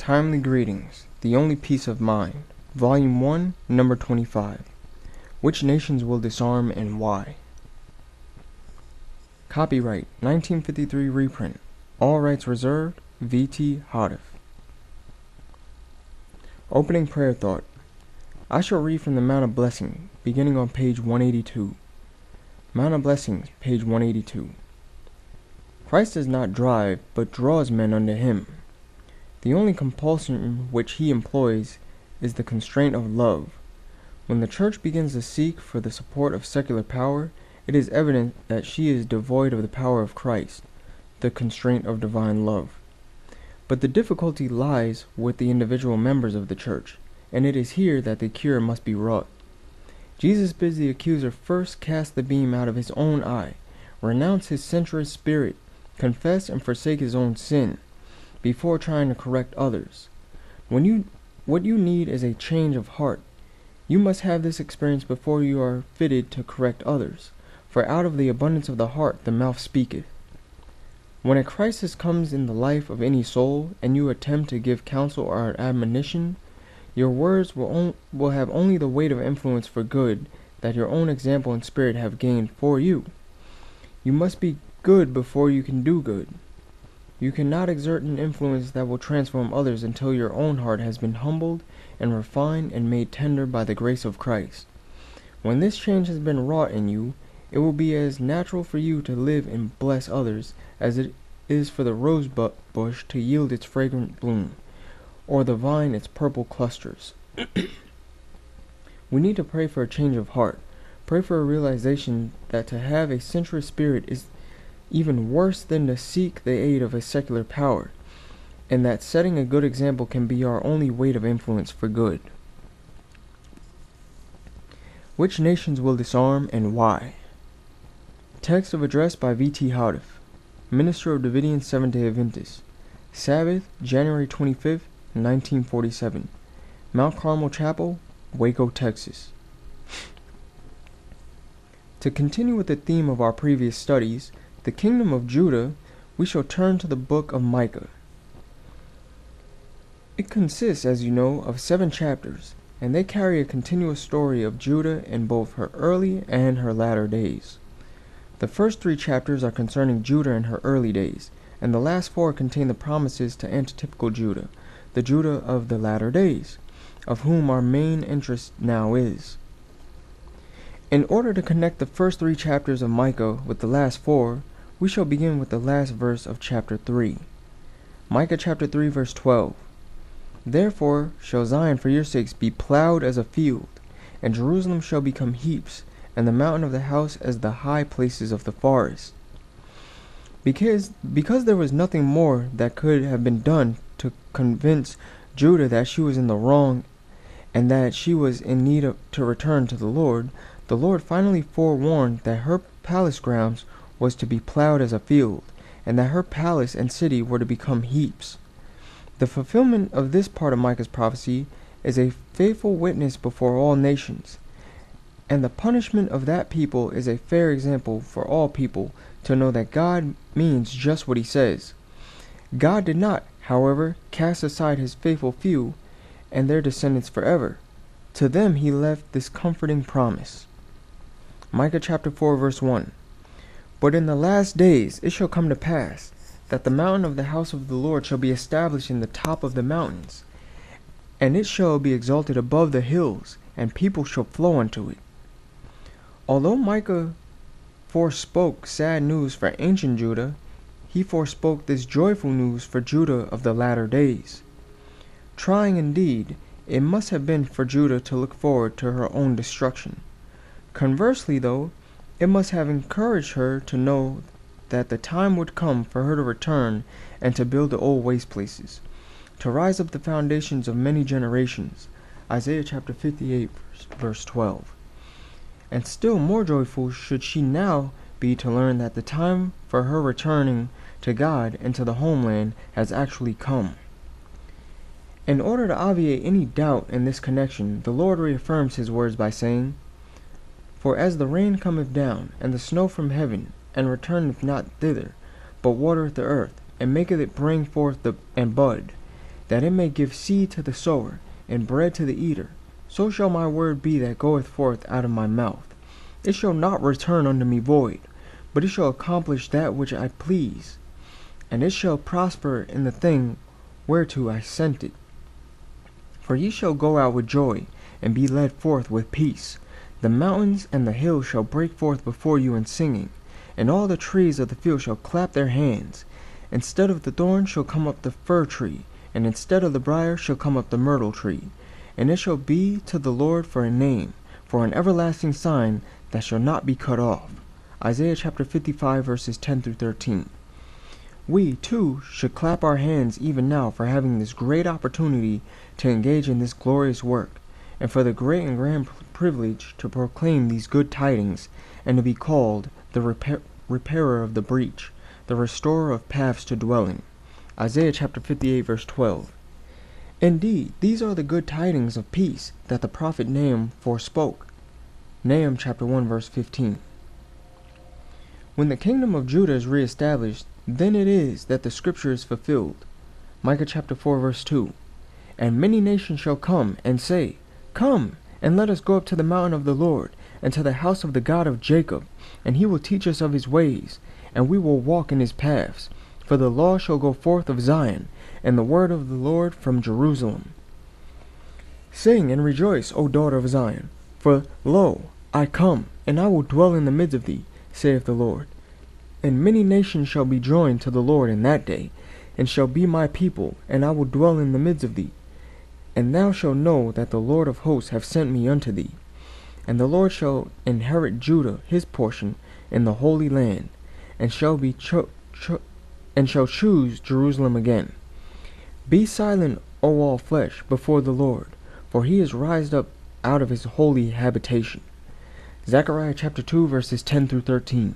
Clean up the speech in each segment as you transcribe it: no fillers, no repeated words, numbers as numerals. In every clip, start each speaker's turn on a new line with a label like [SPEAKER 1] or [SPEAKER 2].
[SPEAKER 1] Timely Greetings, The Only Peace of Mind, Volume 1, Number 25. Which Nations Will Disarm and Why? Copyright 1953 reprint. All rights reserved. V.T. Hoddif. Opening prayer thought. I shall read from the Mount of Blessing, beginning on page 182. Mount of Blessings, page 182. Christ does not drive, but draws men unto him. The only compulsion which he employs is the constraint of love. When the Church begins to seek for the support of secular power, it is evident that she is devoid of the power of Christ, the constraint of divine love. But the difficulty lies with the individual members of the Church, and it is here that the cure must be wrought. Jesus bids the accuser first cast the beam out of his own eye, renounce his sensuous spirit, confess and forsake his own sin, before trying to correct others. What you need is a change of heart. You must have this experience before you are fitted to correct others, for out of the abundance of the heart the mouth speaketh. When a crisis comes in the life of any soul, and you attempt to give counsel or admonition, your words will have only the weight of influence for good that your own example and spirit have gained for you. You must be good before you can do good. You cannot exert an influence that will transform others until your own heart has been humbled and refined and made tender by the grace of Christ. When this change has been wrought in you, it will be as natural for you to live and bless others as it is for the rose bush to yield its fragrant bloom, or the vine its purple clusters. We need to pray for a change of heart. Pray for a realization that to have a sensuous spirit is even worse than to seek the aid of a secular power, and that setting a good example can be our only weight of influence for good. Which nations will disarm and why? Text of address by V.T. Hoddif, Minister of Davidian Seventh-day Adventist. Sabbath, January 25, 1947. Mount Carmel Chapel, Waco, Texas. To continue with the theme of our previous studies, the kingdom of Judah, we shall turn to the book of Micah. It consists, as you know, of 7 chapters, and they carry a continuous story of Judah in both her early and her latter days. The first 3 chapters are concerning Judah in her early days, and the last 4 contain the promises to antitypical Judah, the Judah of the latter days, of whom our main interest now is. In order to connect the first 3 chapters of Micah with the last 4, we shall begin with the last verse of chapter 3. Micah chapter 3 verse 12. Therefore shall Zion for your sakes be plowed as a field, and Jerusalem shall become heaps, and the mountain of the house as the high places of the forest. Because there was nothing more that could have been done to convince Judah that she was in the wrong and that she was in need to return to the Lord finally forewarned that her palace grounds was to be plowed as a field, and that her palace and city were to become heaps. The fulfillment of this part of Micah's prophecy is a faithful witness before all nations, and the punishment of that people is a fair example for all people to know that God means just what he says. God did not, however, cast aside his faithful few and their descendants forever. To them he left this comforting promise. Micah chapter 4 verse 1. But in the last days it shall come to pass that the mountain of the house of the Lord shall be established in the top of the mountains, and it shall be exalted above the hills, and people shall flow unto it. Although Micah forespoke sad news for ancient Judah, he forespoke this joyful news for Judah of the latter days. Trying indeed, it must have been for Judah to look forward to her own destruction. Conversely, though, it must have encouraged her to know that the time would come for her to return and to build the old waste places, to rise up the foundations of many generations. Isaiah chapter 58 verse 12. And still more joyful should she now be to learn that the time for her returning to God and to the homeland has actually come. In order to obviate any doubt in this connection, the Lord reaffirms his words by saying, For as the rain cometh down, and the snow from heaven, and returneth not thither, but watereth the earth, and maketh it bring forth and bud, that it may give seed to the sower, and bread to the eater. So shall my word be that goeth forth out of my mouth. It shall not return unto me void, but it shall accomplish that which I please, and it shall prosper in the thing whereto I sent it. For ye shall go out with joy, and be led forth with peace. The mountains and the hills shall break forth before you in singing, and all the trees of the field shall clap their hands. Instead of the thorn shall come up the fir tree, and instead of the brier shall come up the myrtle tree. And it shall be to the Lord for a name, for an everlasting sign that shall not be cut off. Isaiah chapter 55 verses 10 through 13. We, too, should clap our hands even now for having this great opportunity to engage in this glorious work, and for the great and grand privilege to proclaim these good tidings, and to be called the repairer of the breach, the restorer of paths to dwell in. Isaiah chapter 58 verse 12. Indeed, these are the good tidings of peace that the prophet Nahum forespoke. Nahum chapter 1 verse 15. When the kingdom of Judah is reestablished, then it is that the scripture is fulfilled. Micah chapter 4 verse 2. And many nations shall come and say, Come, and let us go up to the mountain of the Lord, and to the house of the God of Jacob, and he will teach us of his ways, and we will walk in his paths. For the law shall go forth of Zion, and the word of the Lord from Jerusalem. Sing and rejoice, O daughter of Zion, for lo, I come, and I will dwell in the midst of thee, saith the Lord. And many nations shall be joined to the Lord in that day, and shall be my people, and I will dwell in the midst of thee. And thou shalt know that the Lord of hosts hath sent me unto thee. And the Lord shall inherit Judah his portion in the holy land, and shall choose Jerusalem again. Be silent, O all flesh, before the Lord, for he is rised up out of his holy habitation. Zechariah chapter 2 verses 10 through 13.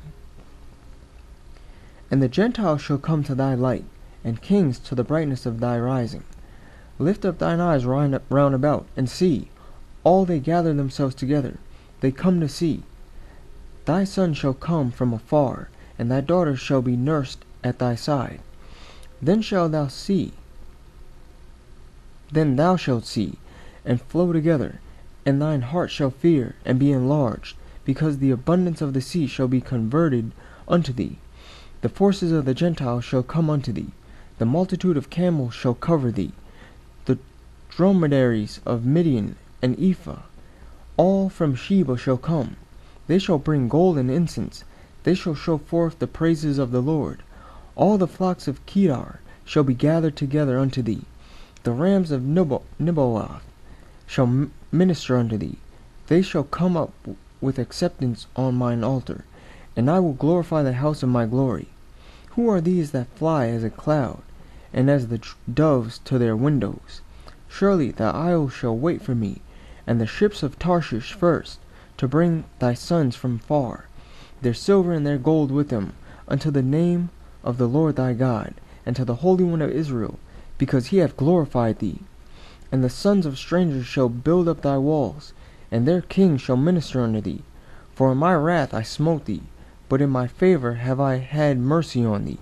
[SPEAKER 1] And the Gentiles shall come to thy light, and kings to the brightness of thy rising. Lift up thine eyes round about, and see, all they gather themselves together, they come to see. Thy son shall come from afar, and thy daughter shall be nursed at thy side. Then thou shalt see, and flow together, and thine heart shall fear, and be enlarged, because the abundance of the sea shall be converted unto thee. The forces of the Gentiles shall come unto thee. The multitude of camels shall cover thee. The dromedaries of Midian and Ephah, all from Sheba shall come. They shall bring gold and incense. They shall show forth the praises of the Lord. All the flocks of Kedar shall be gathered together unto thee. The rams of Nebaioth shall minister unto thee. They shall come up with acceptance on mine altar, and I will glorify the house of my glory. Who are these that fly as a cloud, and as the doves to their windows? Surely the isles shall wait for me, and the ships of Tarshish first, to bring thy sons from far, their silver and their gold with them, unto the name of the Lord thy God, and to the Holy One of Israel, because he hath glorified thee. And the sons of strangers shall build up thy walls, and their kings shall minister unto thee. For in my wrath I smote thee, but in my favor have I had mercy on thee.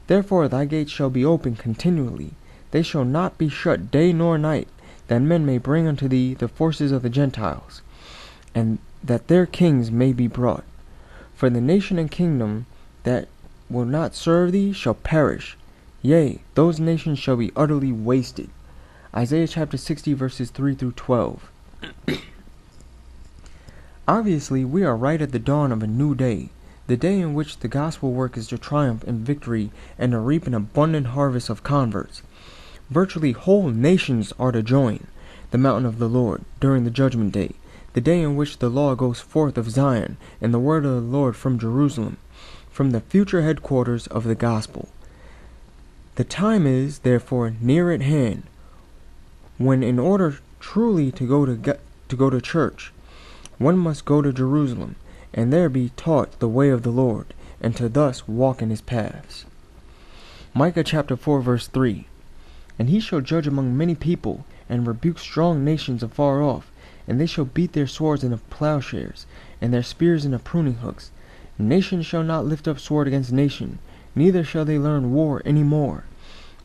[SPEAKER 1] Therefore thy gates shall be open continually, they shall not be shut day nor night, that men may bring unto thee the forces of the Gentiles, and that their kings may be brought. For the nation and kingdom that will not serve thee shall perish, yea, those nations shall be utterly wasted. Isaiah chapter 60 verses 3 through 12. Obviously, we are right at the dawn of a new day, the day in which the gospel work is to triumph in victory and to reap an abundant harvest of converts. Virtually whole nations are to join the mountain of the Lord during the judgment day, the day in which the law goes forth of Zion and the word of the Lord from Jerusalem, from the future headquarters of the gospel. The time is, therefore, near at hand, when in order truly to go to church, one must go to Jerusalem, and there be taught the way of the Lord, and to thus walk in his paths. Micah chapter 4 verse 3. And he shall judge among many people, and rebuke strong nations afar off, and they shall beat their swords into plowshares, and their spears into pruning hooks. Nation shall not lift up sword against nation, neither shall they learn war any more.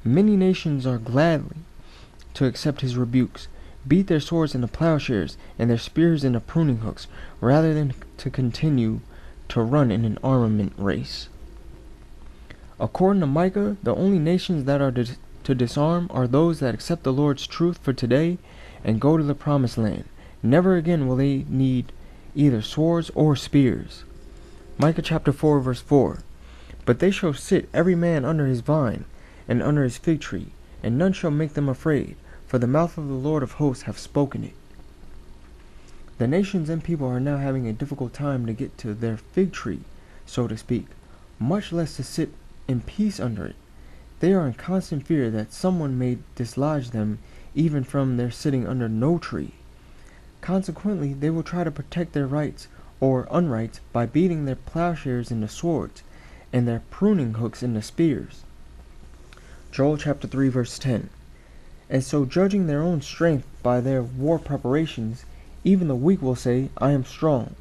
[SPEAKER 1] Many nations are gladly to accept his rebukes, beat their swords into plowshares and their spears into pruning hooks, rather than to continue to run in an armament race. According to Micah, the only nations that are to disarm are those that accept the Lord's truth for today and go to the promised land. Never again will they need either swords or spears. Micah chapter 4 verse 4. But they shall sit every man under his vine and under his fig tree, and none shall make them afraid, for the mouth of the Lord of hosts hath spoken it. The nations and people are now having a difficult time to get to their fig tree, so to speak, much less to sit in peace under it. They are in constant fear that someone may dislodge them even from their sitting under no tree. Consequently, they will try to protect their rights or unrights by beating their plowshares into swords and their pruning hooks into spears. Joel chapter 3 verse 10. And so, judging their own strength by their war preparations, even the weak will say, I am strong.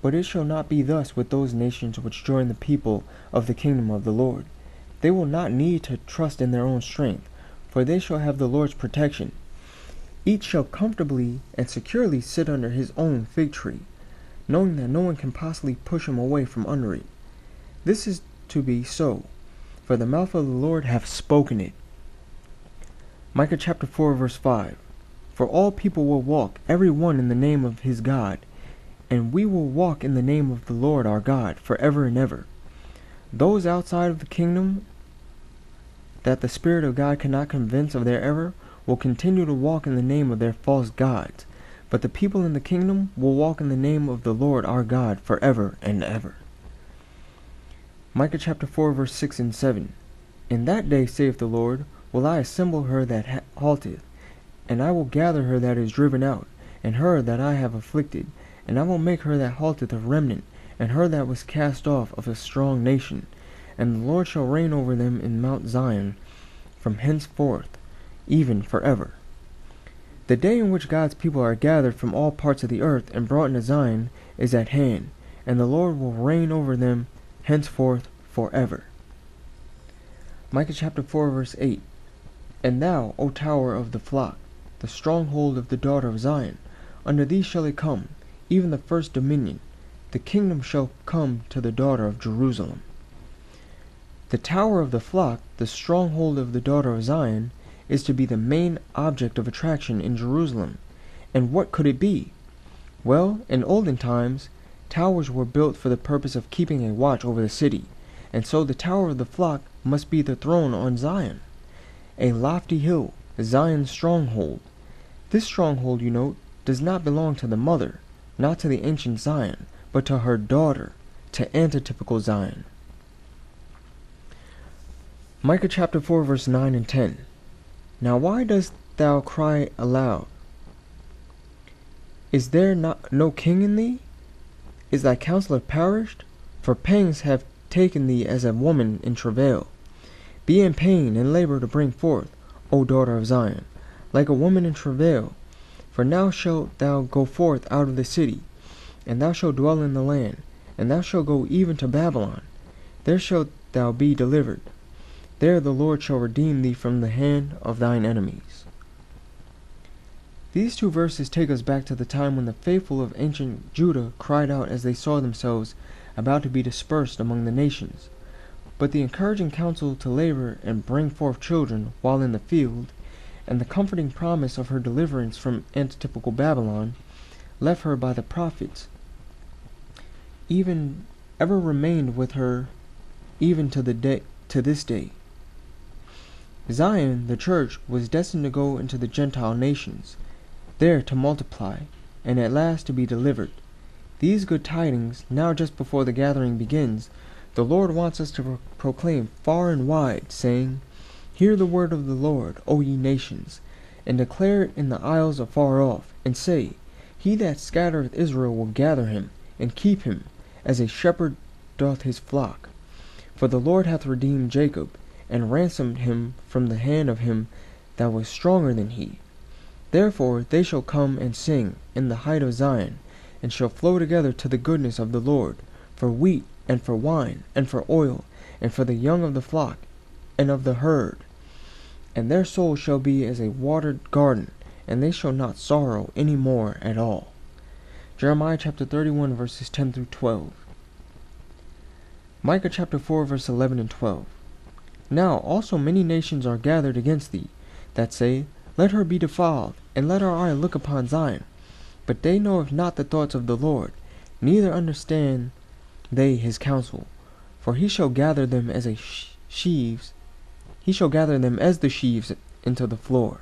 [SPEAKER 1] But it shall not be thus with those nations which join the people of the kingdom of the Lord. They will not need to trust in their own strength, for they shall have the Lord's protection. Each shall comfortably and securely sit under his own fig tree, knowing that no one can possibly push him away from under it. This is to be so, for the mouth of the Lord hath spoken it. Micah chapter 4 verse 5. For all people will walk, every one in the name of his God, and we will walk in the name of the Lord our God forever and ever. Those outside of the kingdom that the Spirit of God cannot convince of their error will continue to walk in the name of their false gods, but the people in the kingdom will walk in the name of the Lord our God forever and ever. Micah chapter 4 verse 6 and 7. In that day, saith the Lord, will I assemble her that halteth, and I will gather her that is driven out, and her that I have afflicted, and I will make her that halteth a remnant, and her that was cast off of a strong nation. And the Lord shall reign over them in Mount Zion from henceforth, even forever. The day in which God's people are gathered from all parts of the earth and brought into Zion is at hand, and the Lord will reign over them henceforth forever. Micah chapter 4 verse 8. And thou, O tower of the flock, the stronghold of the daughter of Zion, under thee shall it come, even the first dominion. The kingdom shall come to the daughter of Jerusalem. The tower of the flock, the stronghold of the daughter of Zion, is to be the main object of attraction in Jerusalem. And what could it be? Well, in olden times, towers were built for the purpose of keeping a watch over the city, and so the tower of the flock must be the throne on Zion, a lofty hill, Zion's stronghold. This stronghold, you note, does not belong to the mother, not to the ancient Zion, but to her daughter, to antitypical Zion. Micah chapter 4 verse 9 and 10. Now why dost thou cry aloud? Is there no king in thee? Is thy counselor perished? For pangs have taken thee as a woman in travail. Be in pain and labor to bring forth, O daughter of Zion, like a woman in travail. For now shalt thou go forth out of the city, and thou shalt dwell in the land, and thou shalt go even to Babylon. There shalt thou be delivered. There the Lord shall redeem thee from the hand of thine enemies. These two verses take us back to the time when the faithful of ancient Judah cried out as they saw themselves about to be dispersed among the nations. But the encouraging counsel to labor and bring forth children while in the field, and the comforting promise of her deliverance from antitypical Babylon, left her by the prophets, even ever remained with her even to this day. Zion, the church, was destined to go into the Gentile nations, there to multiply, and at last to be delivered. These good tidings, now just before the gathering begins, the Lord wants us to proclaim far and wide, saying, Hear the word of the Lord, O ye nations, and declare it in the isles afar off, and say, He that scattereth Israel will gather him, and keep him, as a shepherd doth his flock. For the Lord hath redeemed Jacob, and ransomed him from the hand of him that was stronger than he. Therefore they shall come and sing in the height of Zion, and shall flow together to the goodness of the Lord, for wheat, and for wine, and for oil, and for the young of the flock, and of the herd, and their soul shall be as a watered garden, and they shall not sorrow any more at all. Jeremiah chapter 31 verses 10 through 12. Micah chapter 4 verse 11 and 12. Now also many nations are gathered against thee, that say, Let her be defiled, and let our eye look upon Zion. But they know not the thoughts of the Lord, neither understand they his counsel. For he shall gather them as sheaves, he shall gather them as the sheaves into the floor.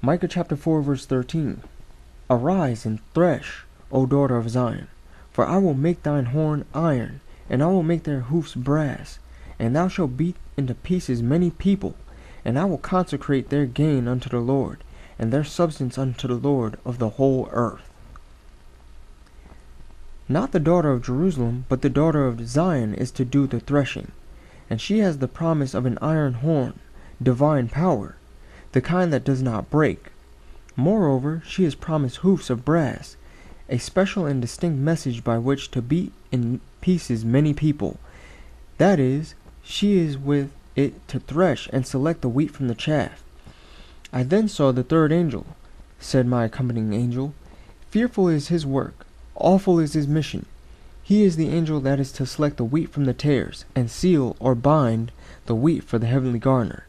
[SPEAKER 1] Micah chapter 4 verse 13. Arise and thresh, O daughter of Zion, for I will make thine horn iron, and I will make their hoofs brass, and thou shalt beat into pieces many people, and I will consecrate their gain unto the Lord, and their substance unto the Lord of the whole earth. Not the daughter of Jerusalem, but the daughter of Zion is to do the threshing, and she has the promise of an iron horn, divine power, the kind that does not break. Moreover, she is promised hoofs of brass, a special and distinct message by which to beat in pieces many people. That is, she is with it to thresh and select the wheat from the chaff. I then saw the third angel, said my accompanying angel. Fearful is his work, awful is his mission. He is the angel that is to select the wheat from the tares, and seal or bind the wheat for the heavenly gardener.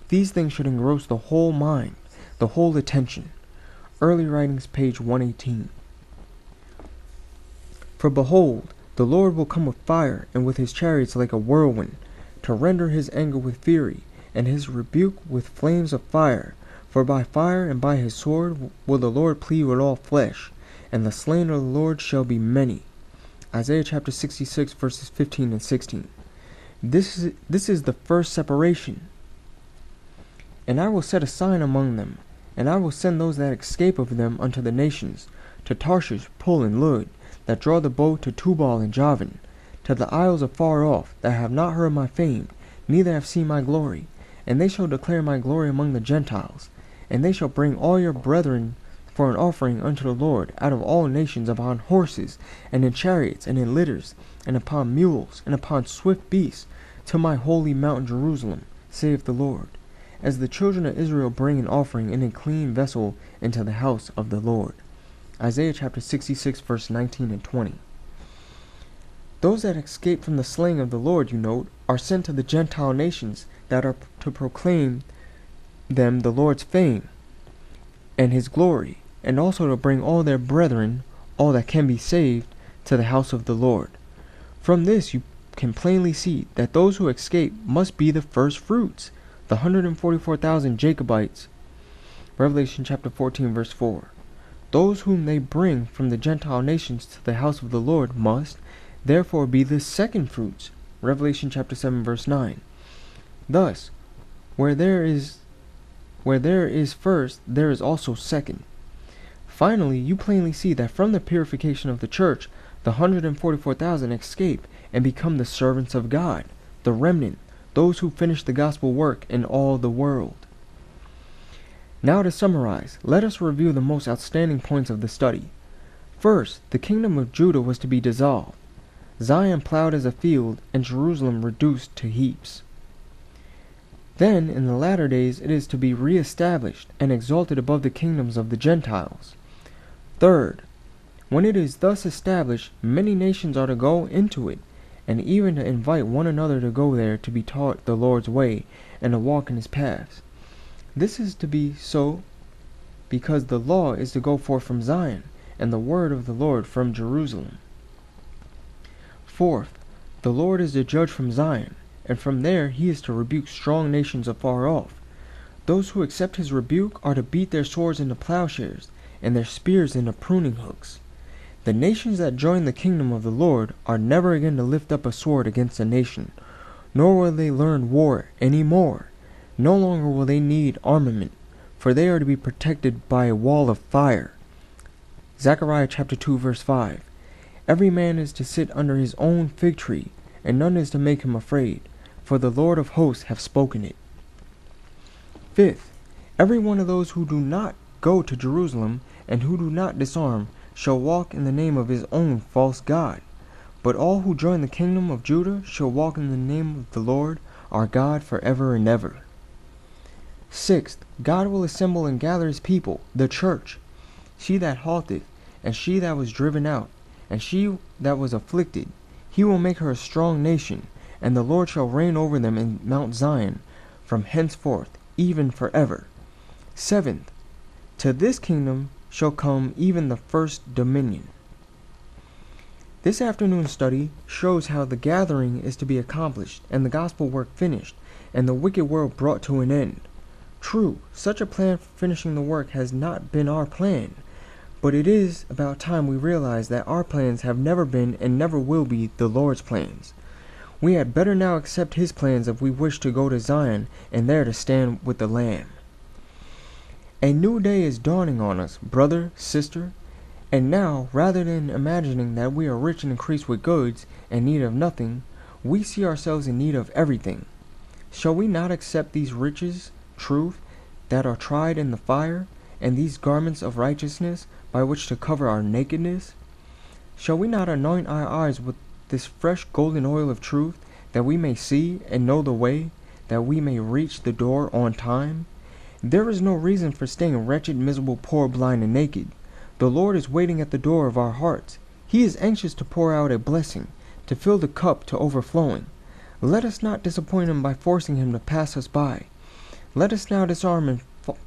[SPEAKER 1] These things should engross the whole mind, the whole attention. Early Writings, page 118. For behold, the Lord will come with fire, and with his chariots like a whirlwind, to render his anger with fury, and his rebuke with flames of fire. For by fire and by his sword will the Lord plead with all flesh, and the slain of the Lord shall be many. Isaiah chapter 66 verses 15 and 16. This is the first separation. And I will set a sign among them, and I will send those that escape of them unto the nations, to Tarshish, Pul, and Lud, that draw the bow to Tubal and Javan, to the isles afar off, that have not heard my fame, neither have seen my glory. And they shall declare my glory among the Gentiles, and they shall bring all your brethren for an offering unto the Lord out of all nations, upon horses, and in chariots, and in litters, and upon mules, and upon swift beasts, to my holy mountain Jerusalem, saith the Lord, as the children of Israel bring an offering in a clean vessel into the house of the Lord. Isaiah chapter 66 verse 19 and 20. Those that escape from the slaying of the Lord, you note, are sent to the Gentile nations that are to proclaim them the Lord's fame and his glory, and also to bring all their brethren, all that can be saved, to the house of the Lord. From this you can plainly see that those who escape must be the first fruits, the 144,000 Jacobites. Revelation chapter 14 verse 4. Those whom they bring from the Gentile nations to the house of the Lord must therefore be the second fruits. Revelation chapter 7 verse 9. Thus, where there is first, there is also second. Finally, you plainly see that from the purification of the church, the 144,000 escape and become the servants of God, the remnant, those who finish the gospel work in all the world. Now to summarize, let us review the most outstanding points of the study. First, the kingdom of Judah was to be dissolved, Zion plowed as a field, and Jerusalem reduced to heaps. Then, in the latter days, it is to be re-established and exalted above the kingdoms of the Gentiles. Third, when it is thus established, many nations are to go into it, and even to invite one another to go there to be taught the Lord's way and to walk in his paths. This is to be so because the law is to go forth from Zion, and the word of the Lord from Jerusalem. Fourth, the Lord is to judge from Zion, and from there he is to rebuke strong nations afar off. Those who accept his rebuke are to beat their swords into plowshares, and their spears into pruning hooks. The nations that join the kingdom of the Lord are never again to lift up a sword against a nation, nor will they learn war any more. No longer will they need armament, for they are to be protected by a wall of fire. Zechariah chapter 2 verse 5. Every man is to sit under his own fig tree, and none is to make him afraid, for the Lord of hosts hath spoken it. Fifth, every one of those who do not go to Jerusalem, and who do not disarm, shall walk in the name of his own false god. But all who join the kingdom of Judah shall walk in the name of the Lord our God forever and ever. Sixth, God will assemble and gather his people, the church. She that halteth, and she that was driven out, and she that was afflicted, he will make her a strong nation, and the Lord shall reign over them in Mount Zion, from henceforth, even forever. Seventh, to this kingdom shall come even the first dominion. This afternoon study shows how the gathering is to be accomplished, and the gospel work finished, and the wicked world brought to an end. True, such a plan for finishing the work has not been our plan, but it is about time we realize that our plans have never been and never will be the Lord's plans. We had better now accept his plans if we wish to go to Zion and there to stand with the Lamb. A new day is dawning on us, brother, sister, and now, rather than imagining that we are rich and increased with goods and need of nothing, we see ourselves in need of everything. Shall we not accept these riches, truth, that are tried in the fire, and these garments of righteousness by which to cover our nakedness? Shall we not anoint our eyes with this fresh golden oil of truth, that we may see and know the way, that we may reach the door on time? There is no reason for staying wretched, miserable, poor, blind, and naked. The Lord is waiting at the door of our hearts. He is anxious to pour out a blessing, to fill the cup to overflowing. Let us not disappoint him by forcing him to pass us by. Let us now disarm and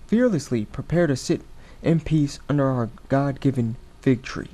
[SPEAKER 1] fearlessly prepare to sit in peace under our God-given fig tree.